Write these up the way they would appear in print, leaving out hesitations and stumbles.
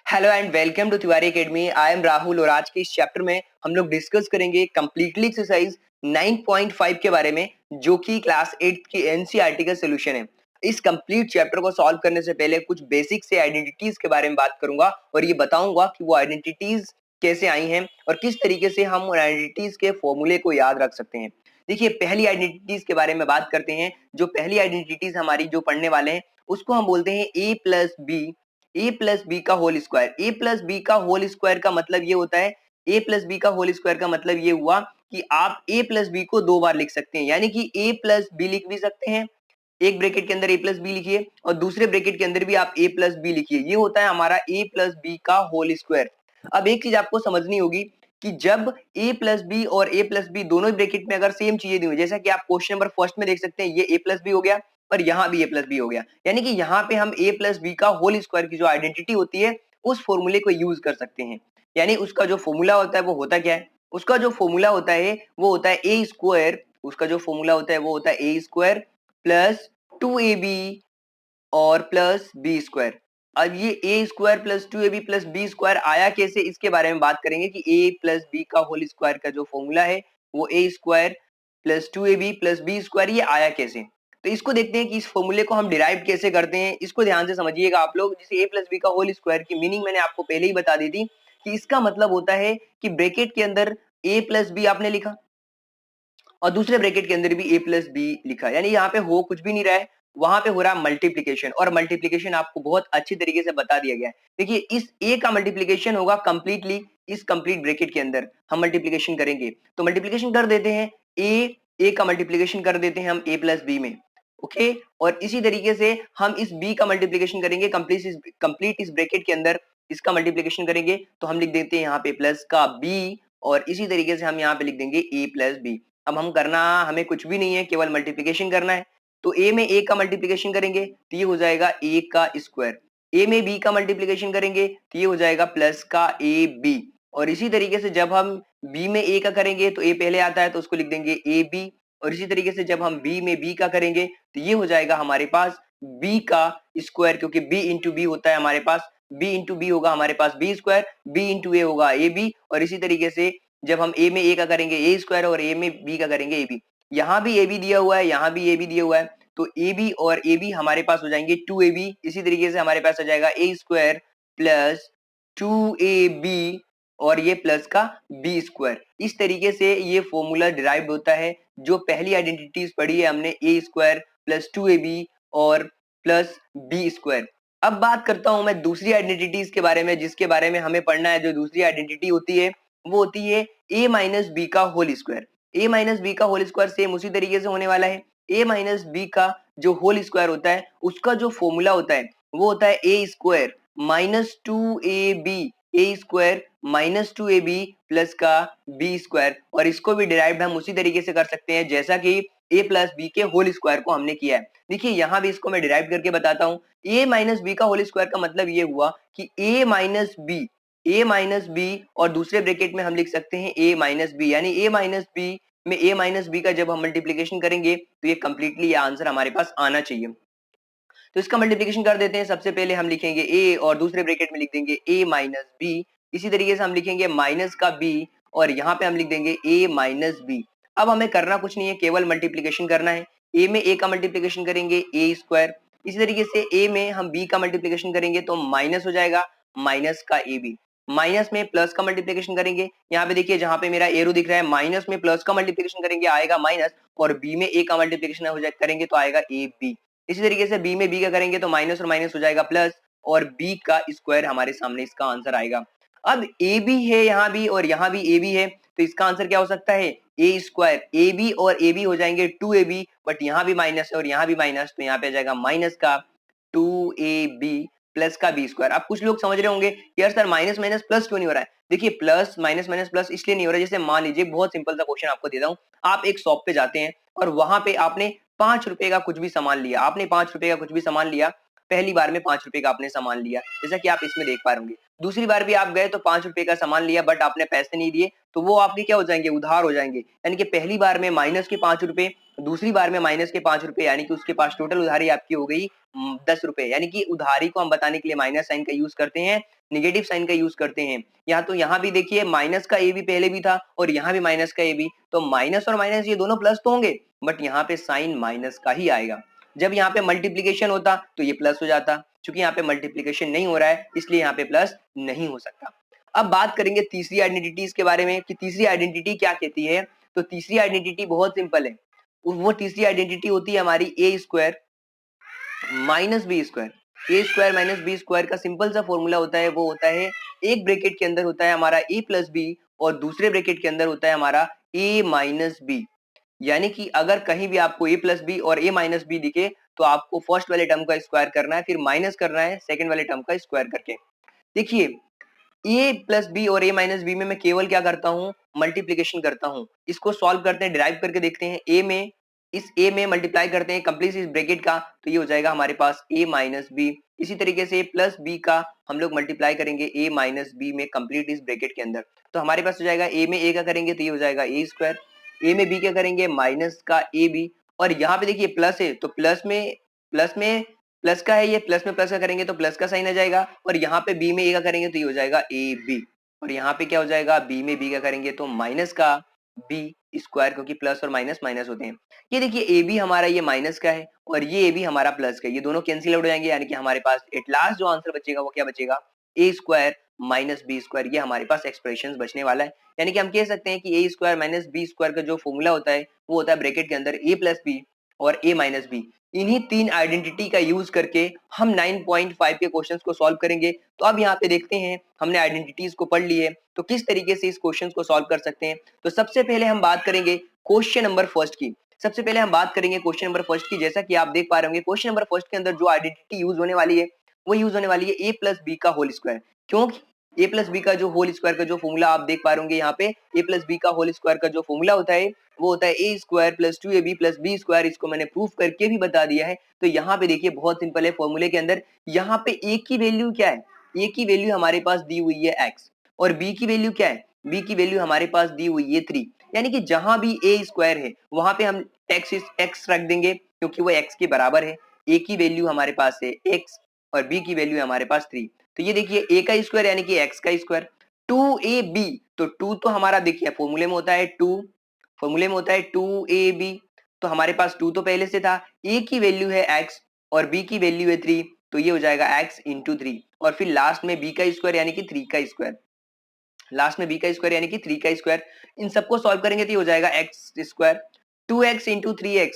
Hello and welcome to Tiwari academy. I am Rahul और आज के इस चैप्टर में हम लोग डिस्कस करेंगे कंप्लीटली एक्सरसाइज 9.5 के बारे में, जो कि क्लास 8 की एनसीईआरटी का सॉल्यूशन है। इस कंप्लीट चैप्टर को सॉल्व करने से पहले कुछ बेसिक से आइडेंटिटीज के बारे में बात करूंगा और ये बताऊंगा कि वो आइडेंटिटीज कैसे आई हैं और किस तरीके से हम उन आइडेंटिटीज के फॉर्मूले को याद रख सकते हैं। देखिए, पहली आइडेंटिटीज के बारे में बात करते हैं। जो पहली आइडेंटिटीज हमारी जो पढ़ने वाले हैं उसको हम बोलते हैं ए प्लस बी का whole square. A plus B का होल स्क्वायर का मतलब ये होता है, ए प्लस बी का होल स्क्वायर का मतलब ये हुआ कि आप ए प्लस बी को दो बार लिख सकते हैं, यानी कि ए प्लस बी लिख भी सकते हैं। एक ब्रैकेट के अंदर ए प्लस बी लिखिए और दूसरे ब्रैकेट के अंदर भी आप ए प्लस बी लिखिए। ये होता है हमारा ए प्लस बी का होल स्क्वायर। अब एक चीज आपको समझनी होगी कि जब ए प्लस बी और ए प्लस बी दोनों ब्रैकेट में अगर सेम चीजें दी हुई, जैसा कि आप क्वेश्चन नंबर फर्स्ट में देख सकते हैं, ये ए प्लस बी हो गया और यहाँ भी ए प्लस बी हो गया, यानी कि यहाँ पे हम ए प्लस बी का होल स्क्वायर की जो आइडेंटिटी होती है उस फॉर्मूले को यूज कर सकते हैं। यानी उसका जो फॉर्मूला होता है वो होता क्या है, उसका जो फॉर्मूला होता है वो होता है ए स्क्वायर। उसका जो फॉर्मूला होता है वो होता है ए स्क्वायर प्लस 2ab और प्लस बी स्क्वायर। अब ये A square plus 2ab plus B square आया कैसे, इसके बारे में बात करेंगे कि ए प्लस बी का होल स्क्वायर का जो फॉर्मूला है वो A square plus 2ab plus B square ये आया कैसे। तो इसको देखते हैं कि इस फॉर्मूले को हम डिराइव कैसे करते हैं। इसको ध्यान से समझिएगा आप लोग। जैसे ए प्लस बी का होल स्क्वायर की मीनिंग मैंने आपको पहले ही बता दी थी कि इसका मतलब होता है कि ब्रैकेट के अंदर ए प्लस बी आपने लिखा और दूसरे ब्रैकेट के अंदर भी ए प्लस बी लिखा, यानी यहाँ पे हो कुछ भी नहीं रहा है, वहां पे हो रहा है मल्टीप्लीकेशन। और मल्टीप्लीकेशन आपको बहुत अच्छी तरीके से बता दिया गया है। देखिए, इस ए का मल्टीप्लीकेशन होगा कंप्लीटली इस कंप्लीट ब्रैकेट के अंदर हम मल्टीप्लीकेशन करेंगे। तो मल्टीप्लीकेशन कर देते हैं, ए का मल्टीप्लीकेशन कर देते हैं हम ए प्लस बी में, ओके। और इसी तरीके से हम इस बी का मल्टीप्लीकेशन करेंगे कंप्लीट इस ब्रैकेट के अंदर, इसका मल्टीप्लीकेशन करेंगे तो हम लिख देते हैं यहाँ पे प्लस का बी और इसी तरीके से हम यहाँ पे लिख देंगे ए प्लस बी। अब हम करना हमें कुछ भी नहीं है, केवल मल्टीप्लिकेशन करना है। तो ए में ए का मल्टीप्लिकेशन करेंगे तो ये हो जाएगा ए का स्क्वायर। ए में बी का मल्टीप्लिकेशन करेंगे तो ये हो जाएगा प्लस का ए बी। और इसी तरीके से जब हम बी में ए का करेंगे तो ए पहले आता है तो उसको लिख देंगे ए बी। और इसी तरीके से जब हम बी में बी का करेंगे तो ये हो जाएगा हमारे पास बी का स्क्वायर, क्योंकि बी इंटू बी होता है हमारे पास, बी इंटू बी होगा हमारे पास बी स्क्वायर, बी इंटू ए होगा ए बी। और इसी तरीके से जब हम ए में ए का करेंगे ए स्क्वायर और ए में बी का करेंगे ए बी। यहाँ भी ए बी दिया हुआ है, यहाँ भी ए बी दिया हुआ है, तो ए बी और ए बी हमारे पास हो जाएंगे 2ab। इसी तरीके से हमारे पास हो जाएगा ए स्क्वायर प्लस 2ab और ये प्लस का बी स्क्वायर। इस तरीके से ये फॉर्मूला डिराइव्ड होता है। जो पहली आइडेंटिटीज पढ़ी है हमने, ए स्क्वायर प्लस 2ab और प्लस बी स्क्वायर। अब बात करता हूं मैं दूसरी आइडेंटिटीज के बारे में, जिसके बारे में हमें पढ़ना है। जो दूसरी आइडेंटिटी होती है वो होती है ए माइनस बी का होल स्क्वायर। ए माइनस बी का होल स्क्वायर सेम उसी तरीके से होने वाला है। ए माइनस बी का जो होल स्क्वायर होता है उसका जो फॉर्मूला होता है वो होता है A square minus 2ab, A square minus 2ab plus का बी स्क्वायर। और इसको भी डिराइव्ड हम उसी तरीके से कर सकते हैं जैसा कि ए प्लस बी के होल स्क्वायर को हमने किया है। देखिए, यहाँ भी इसको मैं डिराइव करके बताता हूँ। ए माइनस बी का होल स्क्वायर का मतलब ये हुआ कि ए माइनस बी और दूसरे ब्रैकेट में हम लिख सकते हैं ए माइनस बी, यानी ए माइनस बी में ए माइनस बी का जब हम मल्टीप्लीकेशन करेंगे तो ये कंप्लीटली ये आंसर हमारे पास आना चाहिए। तो इसका मल्टीप्लीकेशन कर देते हैं। सबसे पहले हम लिखेंगे ए और दूसरे ब्रैकेट में लिख देंगे ए माइनस बी। इसी तरीके से हम लिखेंगे माइनस का बी और यहाँ पे हम लिख देंगे ए माइनस बी। अब हमें करना कुछ नहीं है, केवल मल्टीप्लीकेशन करना है। ए में ए का मल्टीप्लीकेशन करेंगे ए स्क्वायर। इसी तरीके से ए में हम बी का मल्टीप्लीकेशन करेंगे तो माइनस हो जाएगा माइनस का ए बी। माइनस में प्लस का मल्टीप्लीकेशन करेंगे, यहाँ पे देखिए जहां पे मेरा एरो दिख रहा है, माइनस में प्लस का मल्टीप्लीकेशन करेंगे आएगा माइनस, और बी में ए का मल्टीप्लीकेशन हो जाए करेंगे तो आएगा ए बी। इसी तरीके से बी में बी का करेंगे तो माइनस और माइनस हो जाएगा प्लस और बी का स्क्वायर हमारे सामने इसका आंसर आएगा। अब ए बी है यहाँ भी और यहाँ भी ए बी है, तो इसका आंसर क्या हो सकता है, ए स्क्वायर। ए बी और ए बी हो जाएंगे 2ab, बट यहाँ भी माइनस है और यहाँ भी माइनस, तो यहाँ पे आ जाएगा माइनस का 2ab प्लस का बी स्क्वायर। अब कुछ लोग समझ रहे होंगे यार सर माइनस माइनस प्लस क्यों नहीं हो रहा है। देखिए, प्लस माइनस माइनस प्लस इसलिए नहीं हो रहा है, जैसे मान लीजिए बहुत सिंपल सा क्वेश्चन आपको देता हूँ। आप एक शॉप पे जाते हैं और वहां पे आपने 5 रुपए का कुछ भी सामान लिया, आपने 5 रुपए का कुछ भी सामान लिया। पहली बार में 5 रुपए का आपने सामान लिया, जैसा कि आप इसमें देख पा रहे होंगे। दूसरी बार भी आप गए तो 5 रुपए का सामान लिया बट आपने पैसे नहीं दिए, तो वो आपके क्या हो जाएँगे, उधार हो जाएँगे। यानी कि पहली बार में माइनस के 5 रुपए, दूसरी बार में माइनस के 5 रुपए, यानी कि उसके पास टोटल उधारी आपकी हो गई 10 रुपए। यानी कि उधारी को हम बताने के लिए माइनस साइन का यूज़ करते हैं, नेगेटिव साइन का यूज़ करते हैं। यहाँ भी देखिए माइनस का ए भी पहले भी था और यहाँ भी माइनस का ए भी, तो माइनस और माइनस ये दोनों प्लस तो होंगे, बट यहाँ पे साइन माइनस का ही आएगा। जब यहाँ पे मल्टीप्लिकेशन होता तो ये प्लस हो जाता, चूंकि यहाँ पे मल्टीप्लिकेशन नहीं हो रहा है इसलिए यहाँ पे प्लस नहीं हो सकता। अब बात करेंगे तीसरी आइडेंटिटीज के बारे में कि तीसरी आइडेंटिटी क्या कहती है। तो तीसरी आइडेंटिटी बहुत सिंपल है, वो तीसरी आइडेंटिटी होती है हमारी ए square minus B square. A square minus B square का सिंपल सा फॉर्मूला होता है, वो होता है एक ब्रैकेट के अंदर होता है हमारा ए प्लस बी और दूसरे ब्रैकेट के अंदर होता है हमारा ए माइनस बी। यानी कि अगर कहीं भी आपको ए प्लस बी और ए माइनस बी दिखे तो आपको फर्स्ट वाले टर्म का स्क्वायर करना है, फिर माइनस करना है सेकंड वाले टर्म का स्क्वायर करके। देखिए ए प्लस बी और ए माइनस बी में मैं केवल क्या करता हूँ, मल्टीप्लीकेशन करता हूँ। इसको सॉल्व करते हैं, डिराइव करके देखते हैं। इस ए में मल्टीप्लाई करते हैं कंप्लीट इस ब्रैकेट का, तो ये हो जाएगा हमारे पास ए माइनस बी। इसी तरीके से प्लस बी का हम लोग मल्टीप्लाई करेंगे ए माइनस बी में कंप्लीट इस ब्रैकेट के अंदर, तो हमारे पास हो जाएगा ए में ए का करेंगे तो ये हो जाएगा ए स्क्वायर, ए में बी का करेंगे माइनस का ए बी, और यहाँ पे देखिए प्लस है तो प्लस में प्लस का है, ये प्लस में प्लस का करेंगे तो प्लस का साइन आ जाएगा, और यहाँ पे बी में ए का करेंगे तो ये हो जाएगा ए बी, और यहाँ पे क्या हो जाएगा बी में बी का करेंगे तो माइनस का बी स्क्वायर, क्योंकि प्लस और माइनस माइनस होते हैं। ये देखिए ए बी हमारा ये माइनस का है और ये ए बी हमारा प्लस का है, ये दोनों कैंसिल आउट हो जाएंगे, यानी कि हमारे पास एट लास्ट जो आंसर बचेगा वो क्या बचेगा, ए स्क्वायर माइनस बी स्क्वायर। ये हमारे पास एक्सप्रेशन बचने वाला है। यानी कि हम कह सकते हैं कि A square minus B square का जो फॉर्मूला होता है वो होता है ब्रैकेट के अंदर ए प्लस बी और ए माइनस बी। इन्हीं तीन आइडेंटिटी का यूज करके हम 9.5 के क्वेश्चंस को सॉल्व करेंगे। तो अब यहाँ पे देखते हैं, हमने आइडेंटिटीज को पढ़ ली है तो किस तरीके से इस क्वेश्चंस को सॉल्व कर सकते हैं। तो सबसे पहले हम बात करेंगे क्वेश्चन नंबर फर्स्ट की। जैसा कि आप देख पा रहे होंगे क्वेश्चन नंबर फर्स्ट के अंदर जो आइडेंटिटी यूज होने वाली है वो यूज होने वाली है ए प्लस बी का होल स्क्वायर। क्योंकि ए प्लस बी का जो होल स्क्वायर का जो फॉर्मूला आप देख पा रहे होंगे, यहाँ पे ए प्लस बी का होल स्क्वायर का जो फॉर्मूला होता है वो होता है A square plus 2ab plus B square. इसको मैंने प्रूफ करके भी बता दिया है। तो यहाँ पे देखिए बहुत सिंपल है फॉर्मूले के अंदर, यहाँ पे ए की वैल्यू क्या है, ए की वैल्यू हमारे पास दी हुई है x, और बी की वैल्यू क्या है, बी की वैल्यू हमारे पास दी हुई है 3। यानी कि जहां भी ए स्क्वायर है वहां पे हम x रख देंगे क्योंकि वो x के बराबर है। ए की वैल्यू हमारे पास है x और बी की वैल्यू है हमारे पास 3। तो ये देखिए a का स्क्वायर यानी कि x का स्क्वायर, 2ab, तो 2 तो हमारा देखिए फॉर्मूले में होता है 2ab, तो हमारे पास 2 तो पहले से था। a की वैल्यू है x और b की वैल्यू है 3, तो ये हो जाएगा x इंटू 3, और फिर लास्ट में b का स्क्वायर यानी कि 3 का स्क्वायर, इन सबको सॉल्व करेंगे तो ये हो जाएगा x square 2x into 3x,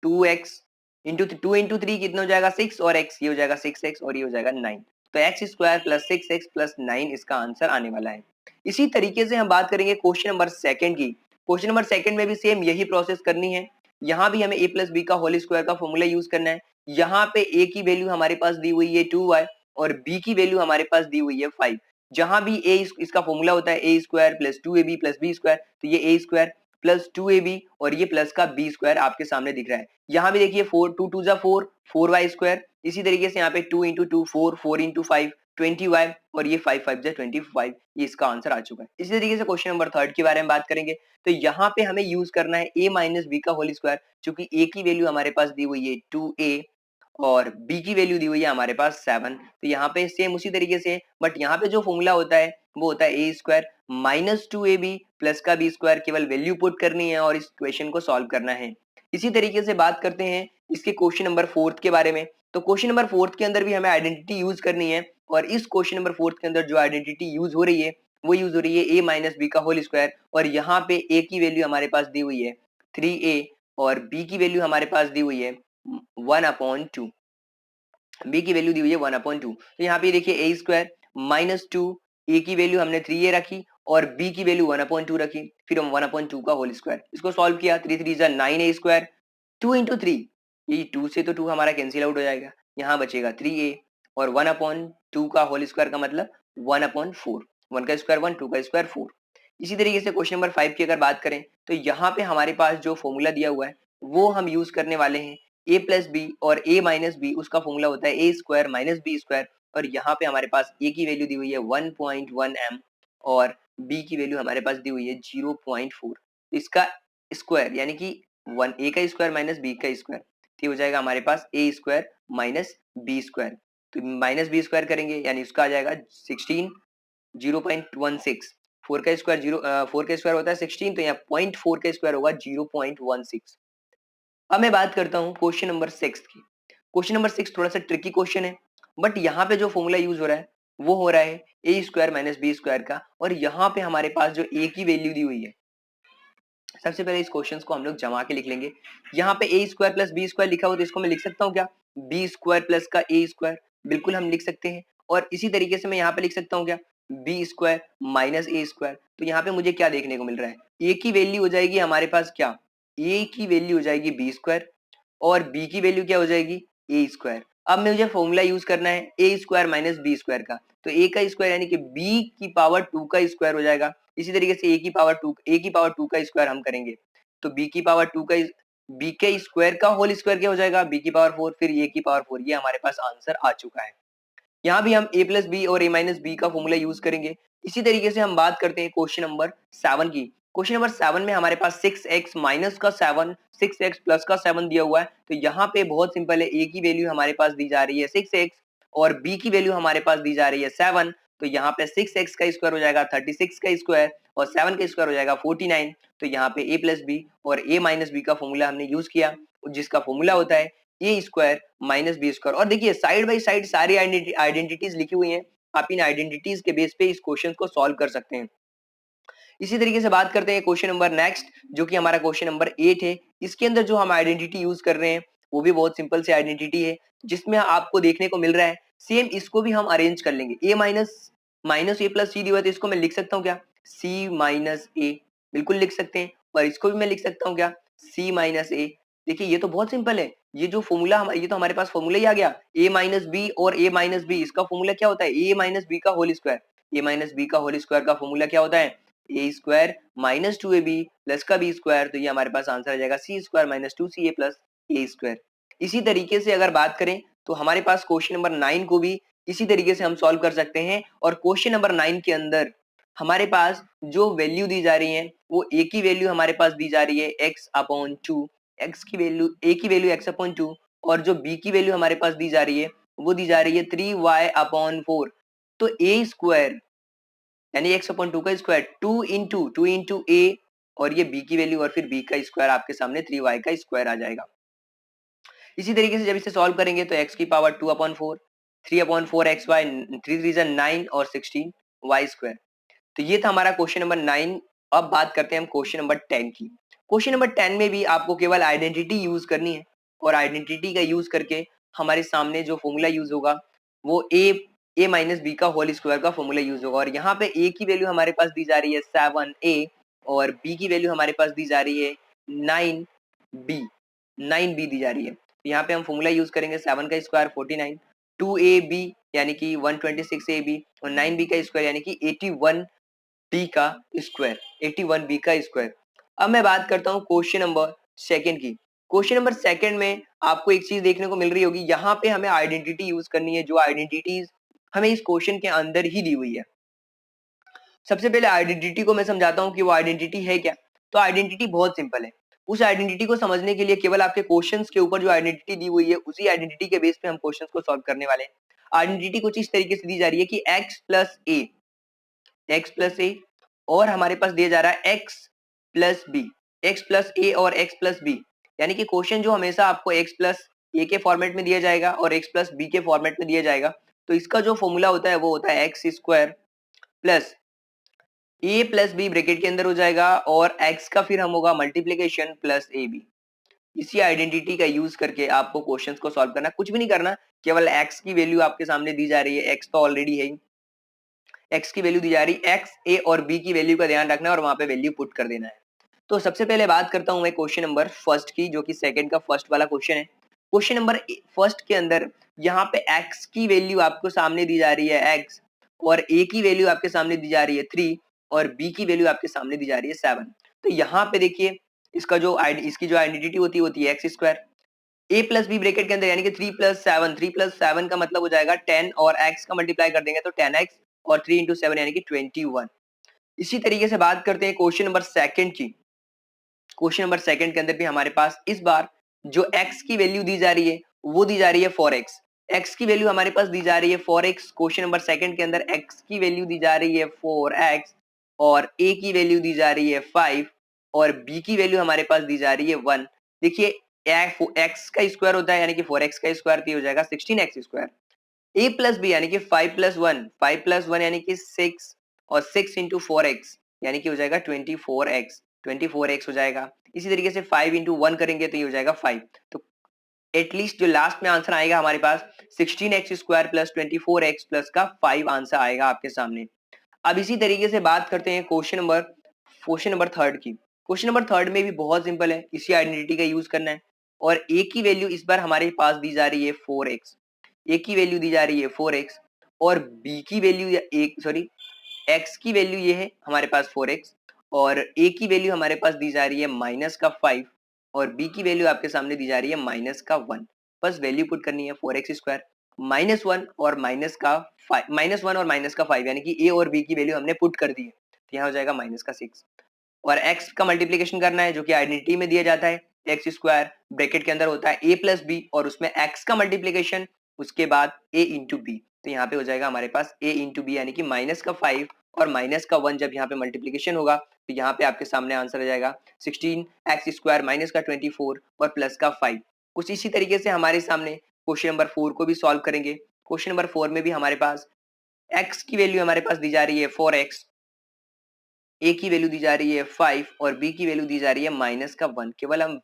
2x into 2 into 3 कितना हो जाएगा 6, और x ये हो जाएगा 6x और ये हो जाएगा 9। तो x square plus 6x plus 9 इसका आंसर आने वाला है। इसी तरीके से हम बात करेंगे क्वेश्चन नंबर सेकंड की। क्वेश्चन नंबर सेकंड में भी सेम यही प्रोसेस करनी है। यहाँ भी हमें a प्लस बी का होल स्क्वायर का फॉर्मूला यूज करना है। यहाँ पे a की वैल्यू हमारे पास दी हुई है 2y और b की वैल्यू हमारे पास दी हुई है 5। जहां भी a इसका फॉर्मूला होता है A square plus 2ab plus B square, तो ये ए स्क्वायर प्लस 2ab और ये प्लस का बी स्क्वायर आपके सामने दिख रहा है। यहाँ भी देखिए 4 2 2 4 4y स्क्वायर, इसी तरीके से यहाँ पे 2 इंटू 2 4 4 इंटू 5 20y और ये 5 5 25, ये इसका आंसर आ चुका है। इसी तरीके से क्वेश्चन नंबर थर्ड के बारे में बात करेंगे। तो यहाँ पे हमें यूज करना है a माइनस बी का होल स्क्वायर, चूंकि a की वैल्यू हमारे पास दी हुई है 2a और b की वैल्यू दी हुई है हमारे पास 7। तो यहाँ पे सेम उसी तरीके से, बट यहाँ पे जो फॉर्मूला होता है वो होता है A square minus 2ab plus का बी स्क्वायर, केवल वैल्यू पुट करनी है और इस क्वेश्चन को सॉल्व करना है। इसी तरीके से बात करते हैं इसके क्वेश्चन नंबर फोर्थ के बारे में। तो क्वेश्चन नंबर फोर्थ के अंदर भी हमें आइडेंटिटी यूज करनी है, और इस क्वेश्चन नंबर फोर्थ के अंदर जो आइडेंटिटी यूज हो रही है वो यूज हो रही है ए माइनस बी का होल स्क्वायर, और यहाँ पे a की वैल्यू हमारे पास दी हुई है 3a और b की वैल्यू हमारे पास दी हुई है 1/2, b की वैल्यू दी हुई है 1/2। तो यहाँ पे देखिए ए स्क्वायर माइनस 2, a की वैल्यू हमने 3a रखी और b की वैल्यू 1/2 रखी, फिर हम 1/2 का होल स्क्वायर, इसको सॉल्व किया 3 3 जा 9a स्क्वायर 2 इंटू 3, ये 2 से तो 2 हमारा कैंसिल आउट हो जाएगा, यहाँ बचेगा 3a और 1/2 का होल स्क्वायर का मतलब 1/4, 1 का स्क्वायर 1 2 का स्क्वायर 4। इसी तरीके से क्वेश्चन नंबर 5 की अगर बात करें तो यहाँ पे हमारे पास जो फॉर्मूला दिया हुआ है वो हम यूज करने वाले हैं ए प्लस बी और ए माइनस बी, उसका फॉर्मूला होता है A square minus B square, और यहाँ पे हमारे पास ए की वैल्यू दी हुई है 1.1 m और बी की वैल्यू हमारे पास दी हुई है 0.4। इसका स्क्वायर यानी कि वन ए का स्क्वायर माइनस बी का स्क्वायर, तो हो जाएगा हमारे पास a square minus B square, तो माइनस बी स्क्वायर करेंगे यानी उसका आ जाएगा 16 0.16। 4 का स्क्वायर 4 का स्क्वायर होता है 16, तो यहाँ 0.4 का स्क्वायर होगा 0.16। अब मैं बात करता हूँ क्वेश्चन नंबर 6 की। क्वेश्चन नंबर 6 थोड़ा सा ट्रिकी क्वेश्चन है, बट यहाँ पे जो फॉर्मूला यूज हो रहा है वो हो रहा है A square minus B square का, और यहाँ पे हमारे पास जो ए की वैल्यू दी हुई है, सबसे पहले इस क्वेश्चन को हम लोग जमा के लिख लेंगे। यहाँ पे ए स्क्वायर प्लस बी स्क्वायर लिखा हुआ, तो इसको मैं लिख सकता हूँ क्या, बी स्क्वायर प्लस का ए स्क्वायर, बिल्कुल हम लिख सकते हैं। और इसी तरीके से मैं यहाँ पे लिख सकता हूँ क्या, बी स्क्वायर माइनस ए स्क्वायर। तो यहाँ पे मुझे क्या देखने को मिल रहा है, ए की वैल्यू हो जाएगी हमारे पास क्या, ए की वैल्यू हो जाएगी बी स्क्वायर और बी की वैल्यू क्या हो जाएगी, ए स्क्वायर। अब मुझे फॉर्मूला यूज करना है A square minus B square का, तो ए का स्क्वायर यानी कि बी की पावर 2 का स्क्वायर हो जाएगा। इसी तरीके से ए की पावर 2 का स्क्वायर हम करेंगे, तो बी की पावर 2 का बी के स्क्वायर का होल स्क्वायर क्या हो जाएगा, बी की पावर 4 फिर ए की पावर 4। ये हमारे पास आंसर आ चुका है। यहाँ भी हम ए प्लस बी और ए माइनस बी का फॉर्मूला यूज करेंगे। इसी तरीके से हम बात करते हैं क्वेश्चन नंबर 7 की। क्वेश्चन नंबर 7 में हमारे पास 6x माइनस का 7 6x प्लस का 7 दिया हुआ है, तो यहाँ पे बहुत सिंपल है, ए की वैल्यू हमारे पास दी जा रही है 6x और बी की वैल्यू हमारे पास दी जा रही है 7, तो यहाँ पे 6x का स्क्वायर हो जाएगा 36 का स्क्वायर और 7 का स्क्वायर हो जाएगा 49। तो यहाँ पे ए प्लस बी और ए माइनस बी का फॉर्मूला हमने यूज किया, जिसका फॉर्मूला होता है A square minus B square. और देखिए साइड बाय साइड सारी आइडेंटिटीज लिखी हुई हैं, आप इन आइडेंटिटीज के बेस पे इस क्वेश्चन को सॉल्व कर सकते हैं। इसी तरीके से बात करते हैं क्वेश्चन नंबर नेक्स्ट, जो कि हमारा क्वेश्चन नंबर 8 है। इसके अंदर जो हम आइडेंटिटी यूज कर रहे हैं वो भी बहुत सिंपल सी आइडेंटिटी है, जिसमें आपको देखने को मिल रहा है सेम, इसको भी हम अरेंज कर लेंगे। ए माइनस माइनस ए प्लस सी दिया हुआ है, तो इसको मैं लिख सकता हूँ क्या, सी माइनस ए, बिल्कुल लिख सकते हैं। और इसको भी मैं लिख सकता हूँ क्या, सी माइनस ए। देखिए ये तो बहुत सिंपल है, ये जो फॉर्मूला ये तो हमारे पास फॉर्मूला ही आ गया, ए माइनस बी और ए माइनस बी, इसका फॉर्मूला क्या होता है, ए माइनस बी का होल स्क्वायर। ए माइनस बी का होल स्क्वायर का फॉर्मूला क्या होता है, A square minus 2ab plus का बी स्क्वायर, तो ये हमारे पास आंसर आ जाएगा सी स्क्वायर माइनस 2ca प्लस ए स्क्वायर। इसी तरीके से अगर बात करें तो हमारे पास क्वेश्चन नंबर 9 को भी इसी तरीके से हम सॉल्व कर सकते हैं। और क्वेश्चन नंबर 9 के अंदर हमारे पास जो वैल्यू दी जा रही है वो ए की वैल्यू हमारे पास दी जा रही है x अपॉन 2, एक्स की वैल्यू ए की वैल्यू x अपॉन 2, और जो बी की वैल्यू हमारे पास दी जा रही है वो दी जा रही है 3y अपॉन 4। तो ए स्क्वायर यानी x अपॉन 2 का स्क्वायर 2 इंटू ए और ये b की वैल्यू और फिर b का स्क्वायर आपके सामने 3y का स्क्वायर आ जाएगा। इसी तरीके से जब इसे सॉल्व करेंगे तो x की power 2 upon 4, 3 upon 4 x y, 3 रीजन 9 और 16 वाई स्क्वायर। तो ये था हमारा क्वेश्चन नंबर 9। अब बात करते हैं हम क्वेश्चन नंबर 10 की। क्वेश्चन नंबर 10 में भी आपको केवल आइडेंटिटी यूज करनी है, और आइडेंटिटी का यूज करके हमारे सामने जो फॉर्मूला यूज होगा वो ए माइनस बी का होल स्क्वायर का फॉर्मूला यूज होगा। और यहाँ पे ए की वैल्यू हमारे पास दी जा रही है 7a और बी की वैल्यू हमारे पास दी जा रही है 9b दी जा रही है। तो यहाँ पे हम फॉर्मूला यूज करेंगे 7 का स्क्वायर 49, 2ab यानी कि 126ab और 9b का स्क्वायर यानी कि 81b का स्क्वायर, 81b का स्क्वायर। अब मैं बात करता हूँ क्वेश्चन नंबर सेकंड की। क्वेश्चन नंबर सेकंड में आपको एक चीज देखने को मिल रही होगी, यहाँ पे हमें आइडेंटिटी यूज करनी है जो आइडेंटिटीज हमें इस क्वेश्चन के अंदर ही दी हुई है। सबसे पहले आइडेंटिटी को मैं समझाता हूँ कि वो आइडेंटिटी है क्या। तो आइडेंटिटी बहुत सिंपल है, उस आइडेंटिटी को समझने के लिए केवल आपके क्वेश्चंस के ऊपर जो आइडेंटिटी दी हुई है उसी आइडेंटिटी के बेस पे हम क्वेश्चंस को सॉल्व करने वाले हैं। आइडेंटिटी कुछ इस तरीके से दी जा रही है कि एक्स प्लस ए और हमारे पास दिया जा रहा है एक्स प्लस ए और एक्स प्लस बी, यानी कि क्वेश्चन जो हमेशा आपको एक्स प्लस ए के फॉर्मेट में दिया जाएगा और एक्स प्लस बी के फॉर्मेट में दिया जाएगा। तो इसका जो फॉर्मूला होता है वो होता है एक्स स्क्वायर प्लस ए प्लस बी ब्रैकेट के अंदर हो जाएगा और एक्स का फिर हम होगा मल्टीप्लीकेशन प्लस ए बी। इसी आइडेंटिटी का यूज करके आपको क्वेश्चंस को सॉल्व करना, कुछ भी नहीं करना, केवल एक्स की वैल्यू आपके सामने दी जा रही है, एक्स तो ऑलरेडी है, एक्स की वैल्यू दी जा रही है, एक्स ए और बी की वैल्यू का ध्यान रखना है और वहां पे वैल्यू पुट कर देना है। तो सबसे पहले बात करता हूं मैं क्वेश्चन नंबर फर्स्ट की, जो कि सेकंड का फर्स्ट वाला क्वेश्चन है। क्वेश्चन नंबर फर्स्ट के अंदर यहाँ पे x की वैल्यू आपको सामने दी जा रही है x, और a की वैल्यू आपके सामने दी जा रही है 3 और b की वैल्यू आपके सामने दी जा रही है 7। तो यहाँ पे देखिए इसकी जो आइडेंटिटी होती है x square, A plus B bracket के अंदर यानी कि 3 + 7 का मतलब हो जाएगा 10 और x का मल्टीप्लाई कर देंगे तो 10x और 3 × 7 यानी कि 21। इसी तरीके से बात करते हैं क्वेश्चन नंबर सेकंड की। क्वेश्चन नंबर सेकंड के अंदर भी हमारे पास इस बार जो x की वैल्यू दी जा रही है वो दी जा रही है 4x। x की वैल्यू हमारे पास दी जा रही है 4x। क्वेश्चन नंबर सेकंड के अंदर x की वैल्यू दी जा रही है 4x और a की वैल्यू दी जा रही है 5 और b की वैल्यू हमारे पास दी जा रही है 1। देखिए x का स्क्वायर होता है यानी कि 4x का स्क्वायर तो हो जाएगा 16x square. a plus B यानी कि 5 + 1 यानी कि 6 और 6 × 4x यानी कि हो जाएगा 24x हो जाएगा। इसी तरीके से 5 × 1 करेंगे तो ये हो जाएगा 5। तो एटलीस्ट जो लास्ट में आंसर आएगा हमारे पास 16x square plus 24x plus का 5 आंसर आएगा आपके सामने। अब इसी तरीके से बात करते हैं क्वेश्चन नंबर थर्ड की। क्वेश्चन नंबर थर्ड में भी बहुत सिंपल है, इसी आइडेंटिटी का यूज करना है और a की वैल्यू इस बार हमारे पास दी जा रही है 4x। a की वैल्यू दी जा रही है 4x और b की वैल्यू x की वैल्यू ये है हमारे पास 4x और a की वैल्यू हमारे पास दी जा रही है -5 और b की वैल्यू आपके सामने दी जा रही है -1। बस वैल्यू पुट करनी है 4x स्क्वायर -1 और -1 और -5 यानी कि a और b की वैल्यू हमने पुट कर दी है तो यहाँ हो जाएगा -6 और x का मल्टीप्लीकेशन करना है जो कि आइडेंटिटी में दिया जाता है। एक्स स्क्वायर ब्रैकेट के अंदर होता है a प्लस बी और उसमें x का मल्टीप्लीकेशन उसके बाद a इंटू बी। तो यहाँ पे हो जाएगा हमारे पास a इंटू बी यानी कि -5 और -1 जब यहाँ पे मल्टीप्लीकेशन होगा तो यहाँ पे आपके सामने आंसर आ जाएगा 16x स्क्वायर -24 और प्लस का 5। कुछ इसी तरीके से हमारे सामने क्वेश्चन नंबर 4 को भी सॉल्व करेंगे। क्वेश्चन नंबर 4 में भी हमारे पास x की वैल्यू हमारे पास दी जा रही है 4x, a की वैल्यू दी जा रही है 5 और b की वैल्यू दी जा रही है -1। केवल हम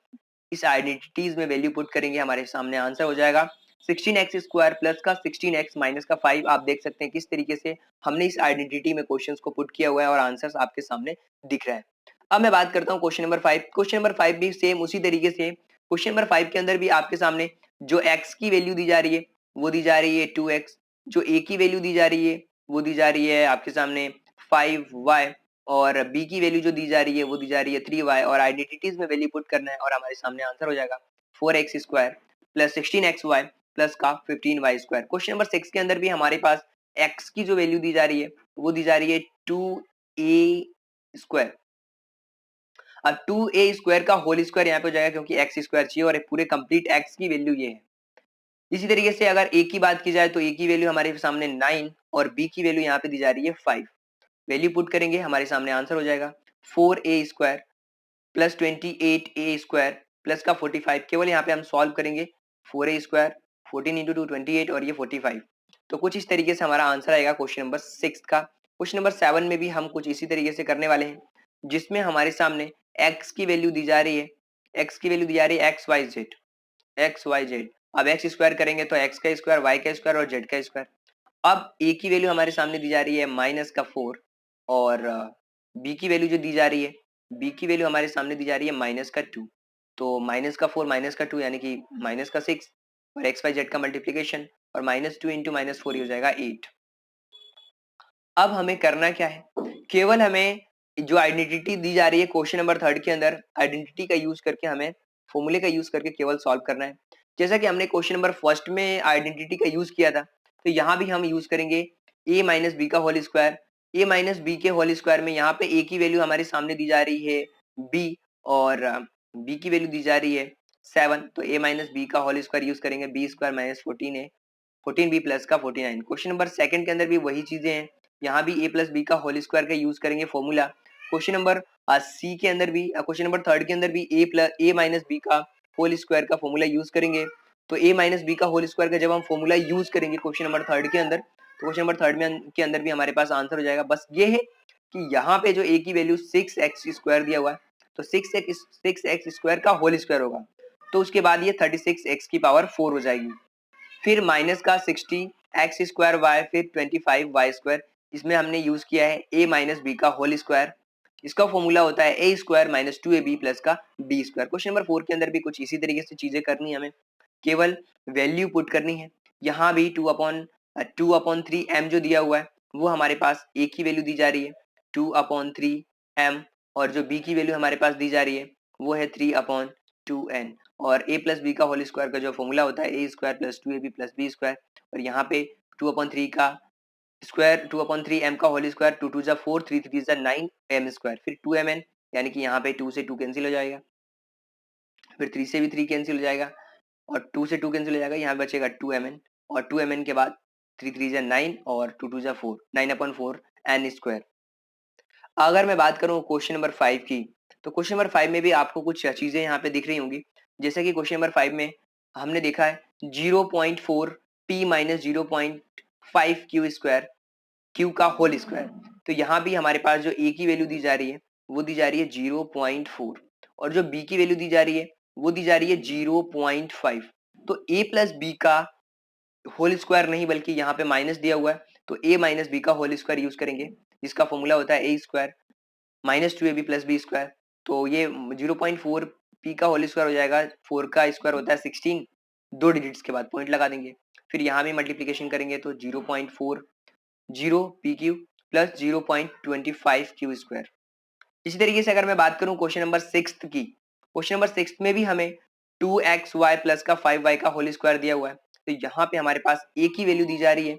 इस आइडेंटिटीज में वैल्यू पुट करेंगे हमारे सामने आंसर हो जाएगा 16x स्क्वायर प्लस का 16x माइनस का 5। आप देख सकते हैं किस तरीके से हमने इस आइडेंटिटी में क्वेश्चंस को पुट किया हुआ है और आंसर्स आपके सामने दिख रहा है। अब मैं बात करता हूँ क्वेश्चन नंबर 5। क्वेश्चन नंबर 5 भी सेम उसी तरीके से क्वेश्चन नंबर 5 के अंदर भी आपके सामने जो x की वैल्यू दी जा रही है वो दी जा रही है 2x, जो a की वैल्यू दी जा रही है वो दी जा रही है आपके सामने 5y और b की वैल्यू जो दी जा रही है वो दी जा रही है 3y और आइडेंटिटीज में वैल्यू पुट करना है और हमारे सामने आंसर हो जाएगा 4x square plus 16xy plus का 15y स्क्वायर। क्वेश्चन नंबर 6 के अंदर भी हमारे पास x की जो वैल्यू दी जा रही है वो दी जा रही है 2a स्क्वायर। अब 2a स्क्वायर का होल स्क्वायर यहाँ पे हो जाएगा क्योंकि x स्क्वायर चाहिए और पूरे कंप्लीट x की वैल्यू ये है। इसी तरीके से अगर a की बात की जाए तो a की वैल्यू हमारे सामने 9 और b की वैल्यू यहाँ पे दी जा रही है 5। वैल्यू पुट करेंगे हमारे सामने आंसर हो जाएगा 4a square plus 28a square plus का 45। केवल यहाँ पे हम सॉल्व करेंगे 4a स्क्वायर 14 × 2 28 और ये 45। तो कुछ इस तरीके से हमारा आंसर आएगा क्वेश्चन नंबर 6 का। क्वेश्चन नंबर 7 में भी हम कुछ इसी तरीके से करने वाले हैं जिसमें हमारे सामने x की वैल्यू दी जा रही है, x की वैल्यू दी जा रही है एक्स वाई जेड। अब x स्क्वायर करेंगे तो x का स्क्वायर y का स्क्वायर और z का स्क्वायर। अब a की वैल्यू हमारे सामने दी जा रही है -4 और b की वैल्यू जो दी जा रही है b की वैल्यू हमारे सामने दी जा रही है -2। तो -4 -2 यानी कि -6 और एक्स वाई जेड का मल्टीप्लीकेशन और -2 × -4 हो जाएगा 8। अब हमें करना क्या है, केवल हमें जो आइडेंटिटी दी जा रही है क्वेश्चन नंबर 3 के अंदर आइडेंटिटी का यूज करके हमें फॉर्मूले का यूज करके केवल सॉल्व करना है। जैसा कि हमने क्वेश्चन नंबर फर्स्ट में आइडेंटिटी का यूज किया था तो यहाँ भी हम यूज करेंगे a माइनस बी का whole square. a minus b के होल स्क्वायर में यहाँ पे a की वैल्यू हमारे सामने दी जा रही है b और b की वैल्यू दी जा रही है 7। तो a माइनस बी का होल स्क्वायर यूज करेंगे b square minus 14a 14b plus का 49। क्वेश्चन नंबर सेकंड के अंदर भी वही चीजें हैं, यहाँ भी a प्लस बी का होल स्क्वायर का यूज करेंगे फॉर्मूला। क्वेश्चन नंबर सी के अंदर भी क्वेश्चन नंबर थर्ड के अंदर भी a माइनस बी का होल स्क्वायर का फॉर्मूला यूज करेंगे। तो a माइनस बी का होल स्क्वायर का जब हम फॉर्मूला यूज करेंगे क्वेश्चन नंबर थर्ड के अंदर तो क्वेश्चन नंबर थर्ड में के अंदर भी हमारे पास आंसर हो जाएगा। बस ये है कि यहाँ पे जो a की वैल्यू 6x स्क्वायर दिया हुआ है तो 6x स्क्वायर का होल स्क्वायर होगा तो उसके बाद ये 36x की पावर 4 हो जाएगी। फिर माइनस का 60x स्क्वायर वाई फिर 25y स्क्वायर, इसमें हमने यूज किया है a माइनस बी का होल स्क्वायर। इसका फॉर्मूला होता है a square minus 2ab plus का b स्क्वायर। क्वेश्चन नंबर 4 के अंदर भी कुछ इसी तरीके से चीजें करनी है, हमें केवल वैल्यू पुट करनी है। यहाँ भी 2/3m जो दिया हुआ है वो हमारे पास a की वैल्यू दी जा रही है 2/3m और जो b की वैल्यू हमारे पास दी जा रही है वो है 3/2n। और a प्लस बी का होल स्क्वायर का जो फॉर्मूला होता है A square plus 2ab plus B square, और यहाँ पे 2/3 का स्क्वायर 2/3 m का होल स्क्वायर, 2 2 जा 4 3 3 जा 9 m स्क्वायर, फिर 2mn, यानी कि यहाँ पे 2 से 2 कैंसिल हो जाएगा, फिर 3 से भी 3 कैंसिल हो जाएगा और 2 से 2 कैंसिल हो जाएगा, यहाँ बचेगा 2mn, और 2mn के बाद 3 3 जा 9 और 2 2 जा 4, 9/4 n स्क्वायर। अगर मैं बात करूँ क्वेश्चन नंबर 5 की, तो क्वेश्चन नंबर 5 में भी आपको कुछ चीजें यहाँ पे दिख रही होंगी, जैसे कि क्वेश्चन नंबर 5 में हमने देखा है 0.4 p minus 0.5 Q square, Q का होल स्क्वायर। तो यहाँ भी हमारे पास जो ए की वैल्यू दी जा रही है वो दी जा रही है 0.4, और जो बी की वैल्यू दी जा रही है वो दी जा रही है 0.5। तो ए प्लस बी का होल स्क्वायर नहीं बल्कि यहाँ पे माइनस दिया हुआ है, तो ए माइनस बी का होल स्क्वायर यूज करेंगे, जिसका फॉर्मूला होता है A square minus 2ab plus B square. तो ये 0.4 पी का होल स्क्वायर हो जाएगा, 4 का स्क्वायर होता है 16, दो डिजिट्स के बाद पॉइंट लगा देंगे, फिर यहाँ भी मल्टीप्लीकेशन करेंगे तो 0.4 0 P Q plus 0.25 Q square. इसी तरीके से अगर मैं बात करूं क्वेश्चन नंबर 6 की, क्वेश्चन नंबर 6 में भी हमें 2xy प्लस का 5y का होल स्क्वायर दिया हुआ है। तो यहाँ पे हमारे पास a की वैल्यू दी जा रही है